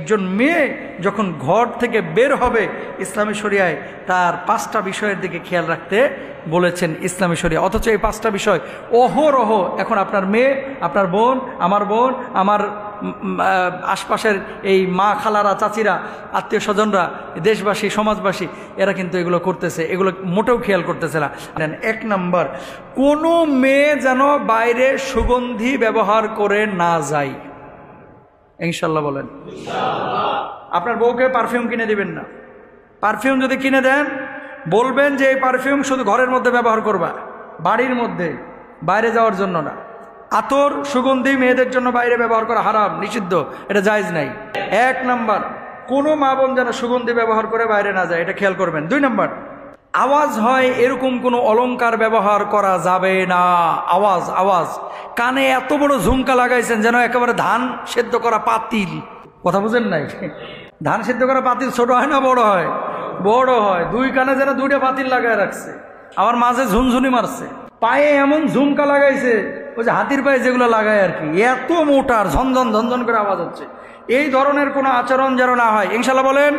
একজন মেয়ে যখন ঘর থেকে বের হবে ইসলামী শরিয়ায় তার 5টা বিষয়ের দিকে খেয়াল রাখতে বলেছেন ইসলামী শরিয়া। অথচ এই 5টা বিষয় অহরহ এখন আপনার মেয়ে, আপনার বোন, আমার আশপাশের এই মা, খালারা, চাচিরা, আত্মীয় স্বজনরা, দেশবাসী, সমাজবাসী এরা কিন্তু এগুলো করতেছে, এগুলো মোটেও খেয়াল করতেছে না। 1 নাম্বার, কোনো মেয়ে যেন বাইরে সুগন্ধি ব্যবহার করে না যায়। ইনশাল্লাহ বলেন। আপনার বউকে পারফিউম কিনে দিবেন না। পারফিউম যদি কিনে দেন বলবেন যে এই পারফিউম শুধু ঘরের মধ্যে ব্যবহার করবা, বাড়ির মধ্যে, বাইরে যাওয়ার জন্য না। আতর, সুগন্ধি মেয়েদের জন্য বাইরে ব্যবহার করা হারাম, নিষিদ্ধ, এটা জায়েজ নাই। 1 নাম্বার, কোনো মা বোন যেন সুগন্ধি ব্যবহার করে বাইরে না যায়, এটা খেয়াল করবেন। 2 নাম্বার, আওয়াজ হয় এরকম কোনো অলংকার ব্যবহার করা যাবে না। আওয়াজ কানে এত বড় ঝুমকা লাগাইছেন যেন একেবারে ধান সেদ্ধ করা পাতিল। কথা বুঝেন নাই? ধান সেদ্ধ করা পাতিল ছোট হয় না বড় হয়? বড় হয়। 2 কানে যেন 2টা পাতিল লাগায় রাখছে, আবার মাঝে ঝুনঝুনি মারছে। পায়ে এমন ঝুমকা লাগাইছে, ওই যে হাতির পায়ে যেগুলো লাগায় আর কি, এত মোটার ঝনঝন ঝনঝন করে আওয়াজ হচ্ছে। এই ধরনের কোনো আচরণ যেন না হয়, ইনশাল্লাহ বলেন।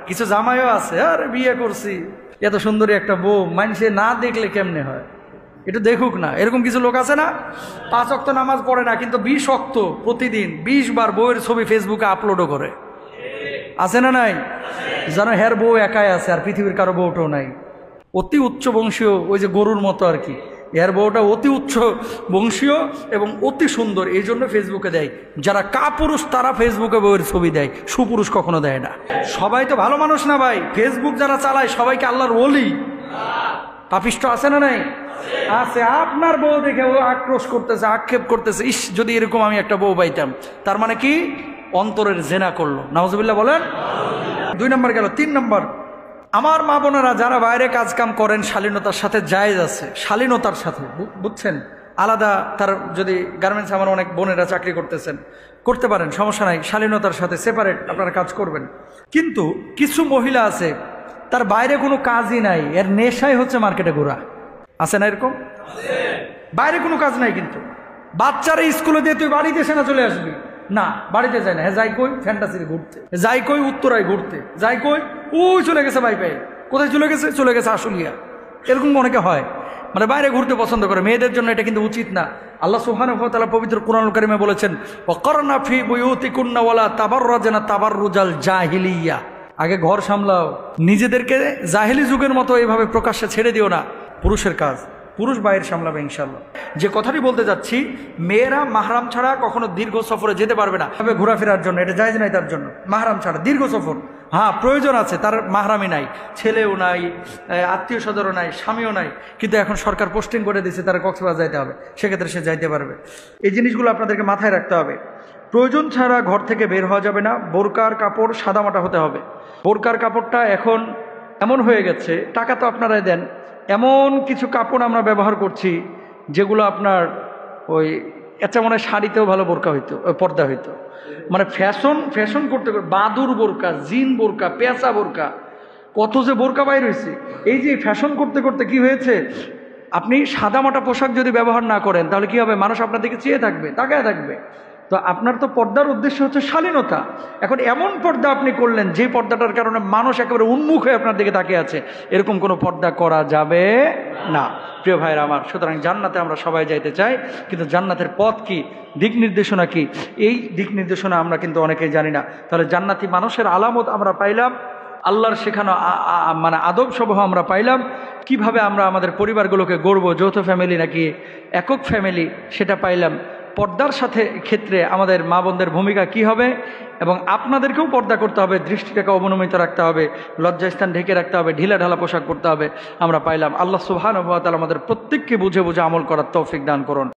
কিছু জামাইও আছে, আরে বিয়ে করছি, এত সুন্দরী একটা বউ, মানুষে না দেখলে কেমনে হয়, একটু দেখুক না, এরকম কিছু লোক আছে না? 5 ওয়াক্ত নামাজ পড়ে না, কিন্তু 20 ওয়াক্ত প্রতিদিন 20 বার বউয়ের ছবি ফেসবুকে আপলোডও করে। আছে না নাই? যেন হের বউ একাই আছে আর পৃথিবীর কারো বউটাও নাই। অতি উচ্চ বংশীয়, ওই যে গরুর মতো আর কি, এর বউটা অতি উচ্চ বংশীয় এবং অতি সুন্দর, এই জন্য ফেসবুকে দেয়। যারা কাপুরুষ তারা ফেসবুকে বউয়ের ছবি দেয়, সুপুরুষ কখনো দেয় না। সবাই তো ভালো মানুষ না ভাই, ফেসবুক যারা চালায় সবাইকে আল্লাহর ওলি। পাপিষ্ট আছে না নাই? আছে। আপনার বউ দেখে ও আক্রোশ করতেছে, আক্ষেপ করতেছে, ইস যদি এরকম আমি একটা বউ পাইতাম। তার মানে কি? অন্তরের জেনা করলো। নাউজুবিল্লাহ বলেন। 2 নাম্বার গেল। 3 নাম্বার, আমার মা বোনেরা যারা বাইরে কাজ কাম করেন শালীনতার সাথে জায়েজ আছে, শালীনতার সাথে, বুঝছেন? আলাদা তার যদি গার্মেন্টস, আমার অনেক বোনেরা চাকরি করতেছেন, করতে পারেন, সমস্যা নাই, শালীনতার সাথে সেপারেট আপনারা কাজ করবেন। কিন্তু কিছু মহিলা আছে তার বাইরে কোনো কাজই নাই, এর নেশাই হচ্ছে মার্কেটে ঘোরা। আছে না এরকম? বাইরে কোনো কাজ নাই, কিন্তু বাচ্চারা স্কুলে দিয়ে তুই বাড়িতে এসে না চলে আসবি না, বাড়িতে যায় না। হ্যাঁ, যাই কই ফ্যান্টাসিতে ঘুরতে, যাই কই উত্তরায় ঘুরতে, যাই কই ওই চলে গেছে বাইপাই, কোথায় চলে গেছে আশুলিয়া। এরকম অনেকে হয়, মানে বাইরে ঘুরতে পছন্দ করে। মেয়েদের জন্য এটা কিন্তু উচিত না। আল্লাহ সুবহানাহু ওয়া তাআলা পবিত্র কুরআনুল কারীমে বলেছেন, ওয়াকারনা ফি বুয়ুতিকুন্না ওয়ালা তাবাররাজনা তাবাররুজাল জাহিলিয়া। আগে ঘর সামলাও, নিজেদেরকে জাহেলি যুগের মতো এইভাবে প্রকাশ্যে ছেড়ে দিও না। পুরুষের কাজ, পুরুষ বাইরে সামলাবে ইনশাল্লাহ। যে কথাটি বলতে যাচ্ছি, মেয়েরা মাহরাম ছাড়া কখনো দীর্ঘ সফরে যেতে পারবে না, তবে ঘোরাফেরার জন্য, এটা জায়েজ নাই তার জন্য। মাহরাম ছাড়া দীর্ঘ সফর, হ্যাঁ প্রয়োজন আছে, তার মাহরামই নাই, ছেলেও নাই, আত্মীয় স্বজনও নাই, স্বামীও নাই, কিন্তু এখন সরকার পোস্টিং করে দিয়েছে তারা কক্সবাজার যাইতে হবে, সেক্ষেত্রে সে যাইতে পারবে। এই জিনিসগুলো আপনাদেরকে মাথায় রাখতে হবে। প্রয়োজন ছাড়া ঘর থেকে বের হওয়া যাবে না। বোরকার কাপড় সাদামাটা হতে হবে। বোরকার কাপড়টা এখন এমন হয়ে গেছে, টাকা তো আপনারাই দেন, এমন কিছু কাপড় আমরা ব্যবহার করছি যেগুলো আপনার ওই একটা মনে হয় শাড়িতেও ভালো বোরকা হইতো, পর্দা হইতো। মানে ফ্যাশন করতে বাদুর বোরকা, জিন বোরকা, পেঁচা বোরকা, কত যে বোরকা বাইর হয়েছে। এই যে ফ্যাশন করতে করতে কি হয়েছে, আপনি সাদামাটা পোশাক যদি ব্যবহার না করেন তাহলে কি হবে? মানুষ আপনার দিকে চেয়ে থাকবে, তাকায় থাকবে। তো আপনার তো পর্দার উদ্দেশ্য হচ্ছে শালীনতা। এখন এমন পর্দা আপনি করলেন যে পর্দাটার কারণে মানুষ একেবারে উন্মুখ হয়ে আপনার দিকে তাকিয়ে আছে, এরকম কোনো পর্দা করা যাবে না। প্রিয় ভাইরা আমার, সুতরাং জান্নাতে আমরা সবাই যাইতে চাই, কিন্তু জান্নাতের পথ কি, দিক নির্দেশনা কি, এই দিক নির্দেশনা আমরা কিন্তু অনেকেই জানি না। তাহলে জান্নাতি মানুষের আলামত আমরা পাইলাম, আল্লাহর শেখানো মানে আদব সমূহ আমরা পাইলাম, কিভাবে আমরা আমাদের পরিবারগুলোকে গড়ব, যৌথ ফ্যামিলি নাকি একক ফ্যামিলি সেটা পাইলাম। পর্দার সাথে ক্ষেত্রে আমাদের মা বোনদের ভূমিকা কি হবে, এবং আপনাদেরকেও পর্দা করতে হবে, দৃষ্টিটাকে অবনমিত রাখতে হবে, লজ্জাস্থান ঢেকে রাখতে হবে, ঢিলা ঢালা পোশাক পরতে হবে, আমরা পাইলাম। আল্লাহ সুবহানাহু ওয়া তাআলা আমাদের প্রত্যেককে বুঝে বুঝে আমল করার তৌফিক দান করুন।